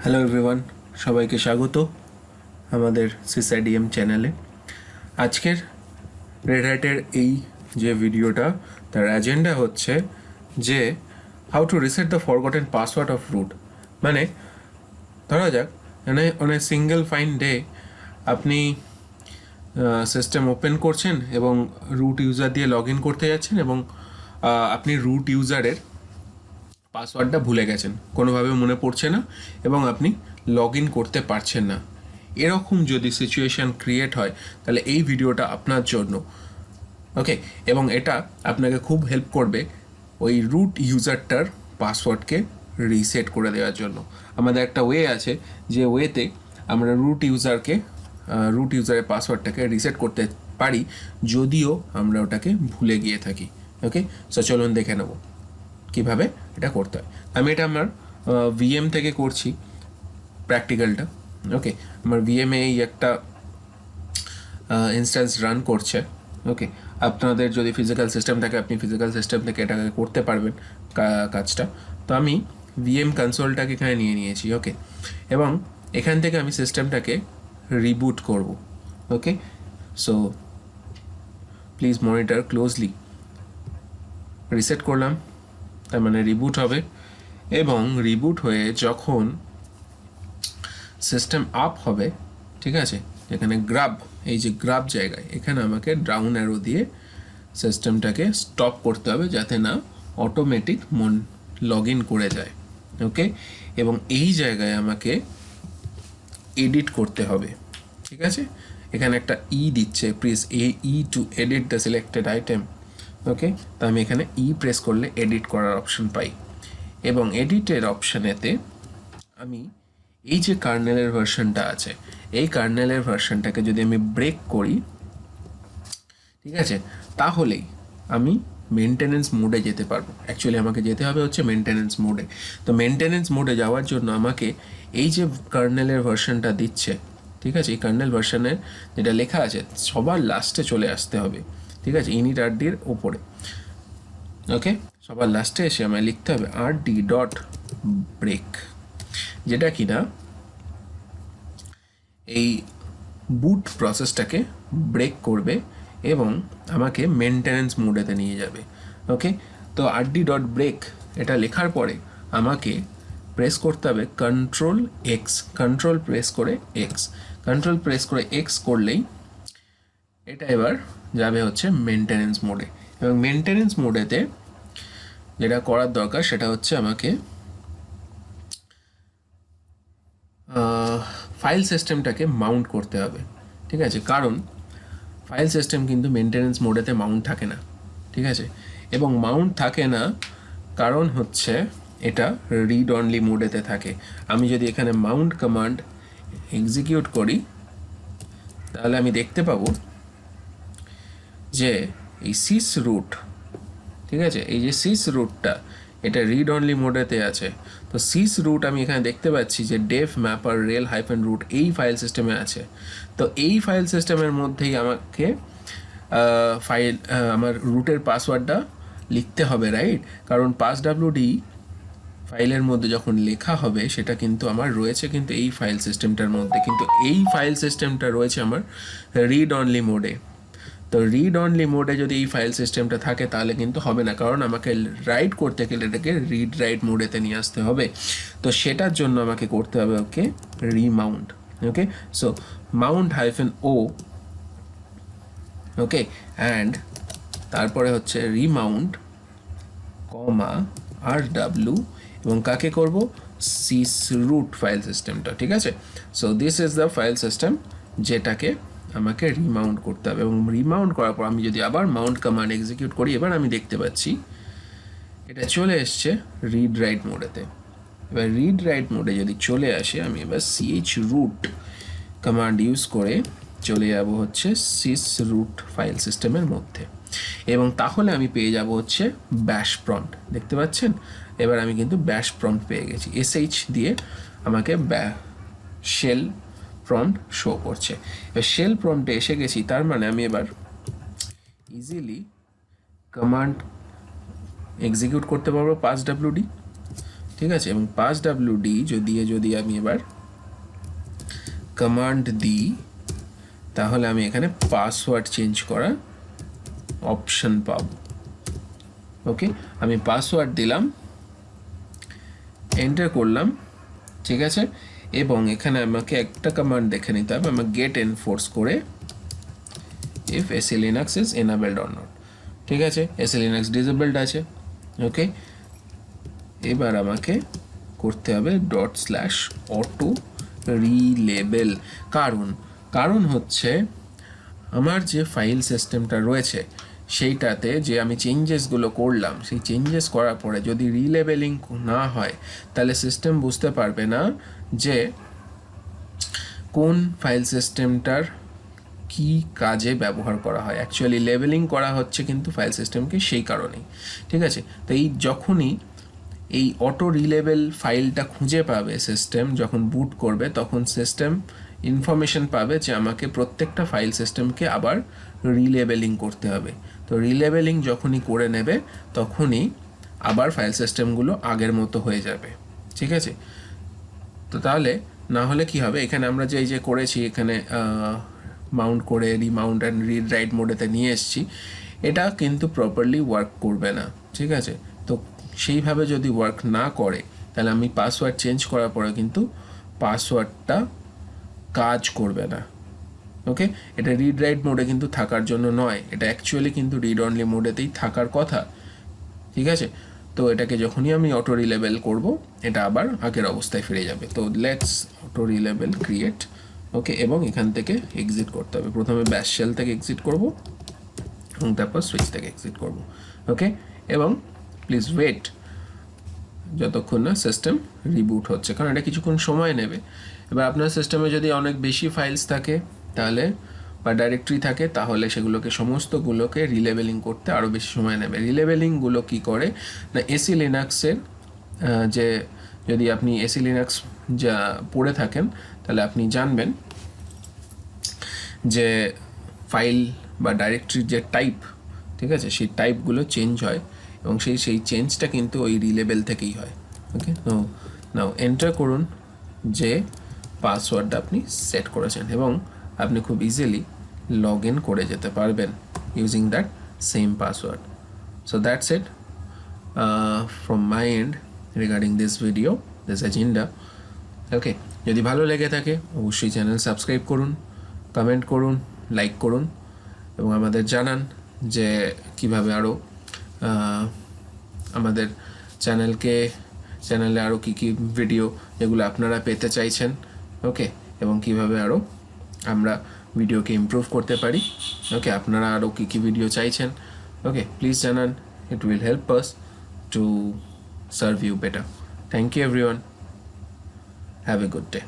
Hello everyone, সবাইকে স্বাগত আমাদের সিসাইডিএম চ্যানেলে। আজকের রেড হ্যাটের এই যে ভিডিওটা, তার এজেন্ডা হচ্ছে যে how to reset the forgotten password of root. মানে ধরা যাক on a single fine day আপনি সিস্টেম ওপেন করছেন এবং রুট ইউজার দিয়ে লগ ইন করতে যাচ্ছেন এবং আপনি রুট ইউজারের পাসওয়ার্ডটা ভুলে গেছেন, কোনোভাবে মনে পড়ছে না এবং আপনি লগ ইন করতে পারছেন না। এরকম যদি সিচুয়েশান ক্রিয়েট হয় তাহলে এই ভিডিওটা আপনার জন্য। ওকে, এবং এটা আপনাকে খুব হেল্প করবে ওই রুট ইউজারটার পাসওয়ার্ডকে রিসেট করে দেওয়ার জন্য। আমাদের একটা ওয়ে আছে, যে ওয়েতে আমরা রুট ইউজারের পাসওয়ার্ডটাকে রিসেট করতে পারি, যদিও আমরা ওটাকে ভুলে গিয়ে থাকি। ওকে, সো চলুন দেখে নেব কীভাবে এটা করতে হয়। আমি এটা আমার ভিএম থেকে করছি প্র্যাকটিক্যালটা। ওকে, আমার ভিএমে এই একটা ইনস্ট্যান্স রান করছে। ওকে, আপনাদের যদি ফিজিক্যাল সিস্টেম থাকে আপনি ফিজিক্যাল সিস্টেম থেকে এটাকে করতে পারবেন কাজটা। তো আমি ভিএম কনসোলটাকে এখানে নিয়ে নিয়েছি। ওকে, এবং এখান থেকে আমি সিস্টেমটাকে রিবুট করব। Okay, so please monitor closely. Reset করলাম, তার মানে রিবুট হবে, এবং রিবুট হয়ে যখন সিস্টেম আপ হবে, ঠিক আছে, এখানে গ্রাব, এই যে গ্রাব জায়গায় এখানে আমাকে ডাউন অ্যারো দিয়ে সিস্টেমটাকে স্টপ করতে হবে যাতে না অটোমেটিক লগ ইন করে যায়। ওকে, এবং এই জায়গায় আমাকে এডিট করতে হবে। ঠিক আছে, এখানে একটা দিচ্ছে, press E to edit the selected item. Okay, তো আমি এখানে প্রেস করলে এডিট করার অপশন পাই, এবং এডিটের অপশানেতে আমি এই যে কার্নেলের ভার্সনটা আছে, এই কার্নেলের ভার্সনটাকে যদি আমি ব্রেক করি, ঠিক আছে, তাহলেই আমি মেনটেনেন্স মোডে যেতে পারবো। অ্যাকচুয়ালি আমাকে যেতে হবে হচ্ছে মেনটেনেন্স মোডে। তো মেনটেনেন্স মোডে যাওয়ার জন্য আমাকে এই যে কার্নেলের ভার্সনটা দিচ্ছে, ঠিক আছে, এই কার্নেল ভার্সনের যেটা লেখা আছে সবার লাস্টে চলে আসতে হবে। ঠিক আছে, ইনিট আরডির ওপরে। ওকে, সবার লাস্টে এসে আমায় লিখতে হবে rd ডট ব্রেক, যেটা কিনা এই বুট প্রসেসটাকে ব্রেক করবে এবং আমাকে মেনটেনেন্স মোডেতে নিয়ে যাবে। ওকে, তো rd ডট ব্রেক এটা লেখার পরে আমাকে প্রেস করতে হবে কন্ট্রোল এক্স, কন্ট্রোল প্রেস করে এক্স করলেই এটা এবার যাবে হচ্ছে মেনটেনেন্স মোডে। এবং মেনটেনেন্স মোডেতে যেটা করার দরকার সেটা হচ্ছে আমাকে ফাইল সিস্টেমটাকে মাউন্ট করতে হবে। ঠিক আছে, কারণ ফাইল সিস্টেম কিন্তু মেনটেনেন্স মোডেতে মাউন্ট থাকে না। ঠিক আছে, এবং মাউন্ট থাকে না কারণ হচ্ছে এটা রিড অনলি মোডেতে থাকে। আমি যদি এখানে মাউন্ট কমান্ড এক্সিকিউট করি তাহলে আমি দেখতে পাবো যে এই সিস রুট, ঠিক আছে, এই যে সিস রুটটা এটা রিড অনলি মোডেতে আছে। তো সিস রুট আমি এখানে দেখতে পাচ্ছি যে ডেফ ম্যাপার রেল হাইফেন রুট এই ফাইল সিস্টেমে আছে। তো এই ফাইল সিস্টেমের মধ্যেই আমাকে আমার রুটের পাসওয়ার্ডটা লিখতে হবে, রাইট? কারণ passwd ফাইলের মধ্যে যখন লেখা হবে সেটা কিন্তু আমার রয়েছে কিন্তু এই ফাইল সিস্টেমটার মধ্যে, কিন্তু এই ফাইল সিস্টেমটা রয়েছে আমার রিড অনলি মোডে। তো রিড অনলি মোডে যদি এই ফাইল সিস্টেমটা থাকে তাহলে কিন্তু হবে না, কারণ আমাকে রাইট করতে গেলে এটাকে রিড রাইট মোডেতে নিয়ে আসতে হবে। তো সেটার জন্য আমাকে করতে হবে okay remount. Okay, so mount hyphen O, okay, and তারপরে হচ্ছে রিমাউন্ট কমা RW, এবং কাকে করব? সিস রুট ফাইল সিস্টেমটা। ঠিক আছে, so this is the file system যেটাকে আমাকে রিমাউন্ট করতে হবে। এবং রিমাউন্ট করার পর আমি যদি আবার মাউন্ট কমান্ড এক্সিকিউট করি, এবার আমি দেখতে পাচ্ছি এটা চলে এসছে রিড রাইট মোডেতে। এবার রিড রাইট মোডে যদি চলে আসে, আমি এবার CH রুট কমান্ড ইউজ করে চলে যাব হচ্ছে সিস রুট ফাইল সিস্টেমের মধ্যে, এবং তাহলে আমি পেয়ে যাব হচ্ছে ব্যাশ প্রম্পট। দেখতে পাচ্ছেন, এবার আমি কিন্তু ব্যাশ প্রম্পট পেয়ে গেছি। SH দিয়ে আমাকে শেল প্রম্পট শো করছে। এবার শেল প্রম্পটে এসে গেছি, তার মানে আমি এবার ইজিলি কমান্ড এক্সিকিউট করতে পারবো passwd। ঠিক আছে, এবং pass.wd যদি আমি এবার কমান্ড দিই তাহলে আমি এখানে পাসওয়ার্ড চেঞ্জ করার অপশন পাবো। ওকে, আমি পাসওয়ার্ড দিলাম, এন্টার করলাম, ঠিক আছে, এবং এখানে আমাকে একটা কমান্ড দেখে নিতে হবে, আমাকে গেট এনফোর্স করে if SELinux is enabled or not, ঠিক আছে, SELinux disabled আছে। ওকে, এবার আমাকে করতে হবে ./auto relabel, কারণ হচ্ছে আমার যে ফাইল সিস্টেমটা রয়েছে সেইটাতে যে আমি চেঞ্জেসগুলো করলাম, সেই চেঞ্জেস করার পরে যদি রিলেবেলিং না হয় তাহলে সিস্টেম বুঝতে পারবে না যে কোন ফাইল সিস্টেমটার কি কাজে ব্যবহার করা হয়। অ্যাকচুয়ালি লেবেলিং করা হচ্ছে কিন্তু ফাইল সিস্টেমকে, সেই কারণেই, ঠিক আছে। তো এই যখনই এই অটো রিলেবেল ফাইলটা খুঁজে পাবে সিস্টেম, যখন বুট করবে তখন সিস্টেম ইনফরমেশন পাবে যে আমাকে প্রত্যেকটা ফাইল সিস্টেমকে আবার রিলেবেলিং করতে হবে। তো রিলেবেলিং যখনই করে নেবে তখনই আবার ফাইল সিস্টেমগুলো আগের মতো হয়ে যাবে, ঠিক আছে। তো তাহলে না হলে কি হবে, এখানে আমরা যে করেছি, এখানে মাউন্ট করে রিমাউন্ট অ্যান্ড রিড রাইট মোডেতে নিয়ে এসেছি, এটা কিন্তু প্রপারলি ওয়ার্ক করবে না, ঠিক আছে। তো সেইভাবে যদি ওয়ার্ক না করে তাহলে আমি পাসওয়ার্ড চেঞ্জ করার পরে কিন্তু পাসওয়ার্ডটা কাজ করবে না। ওকে, এটা রিড রাইট মোডে কিন্তু থাকার জন্য নয়, এটা অ্যাকচুয়ালি কিন্তু রিড অনলি মোডেতেই থাকার কথা, ঠিক আছে। তো এটাকে যখনই আমি অটো রিলেবেল করব এটা আবার আগের অবস্থায় ফিরে যাবে। তো লেটস অটো রিলেবেল ক্রিয়েট, ওকে, এবং এখান থেকে এক্সিট করতে হবে। প্রথমে ব্যাশ শেল থেকে এক্সিট করব এবং তারপর সুইচ থেকে এক্সিট করব। ওকে, এবং প্লিজ ওয়েট যতক্ষণ না সিস্টেম রিবুট হচ্ছে, কারণ এটা কিছুক্ষণ সময় নেবে। এবার আপনার সিস্টেমে যদি অনেক বেশি ফাইলস থাকে তাহলে বা ডাইরেক্টরি থাকে তাহলে সেগুলোকে সমস্তগুলোকে রিলেবেলিং করতে আরও বেশি সময় নেবে। রিলেবেলিংগুলো কী করে না, SELinux-এর যে যদি আপনি SELinux যা পড়ে থাকেন তাহলে আপনি জানবেন যে ফাইল বা ডাইরেক্টরির যে টাইপ, ঠিক আছে, সেই টাইপগুলো চেঞ্জ হয় এবং সেই চেঞ্জটা কিন্তু ওই রিলেবেল থেকেই হয়। ওকে, নাও এন্টার করুন যে পাসওয়ার্ডটা আপনি সেট করেছেন এবং আপনি খুব ইজিলি লগ ইন করে যেতে পারবেন using that same password. So that's it from my end regarding this video, this agenda. Okay, যদি ভালো লেগে থাকে অবশ্যই চ্যানেল সাবস্ক্রাইব করুন, কমেন্ট করুন, লাইক করুন এবং আমাদের জানান যে কিভাবে আরও আমাদের চ্যানেলে আরও কী কী ভিডিও যেগুলো আপনারা পেতে চাইছেন, ওকে, এবং কিভাবে আরও আমরা ভিডিওকে ইমপ্রুভ করতে পারি। ওকে, আপনারা আরও কী কী ভিডিও চাইছেন, ওকে, প্লিজ জানান, it will help us to serve you better. Thank you everyone, have a good day.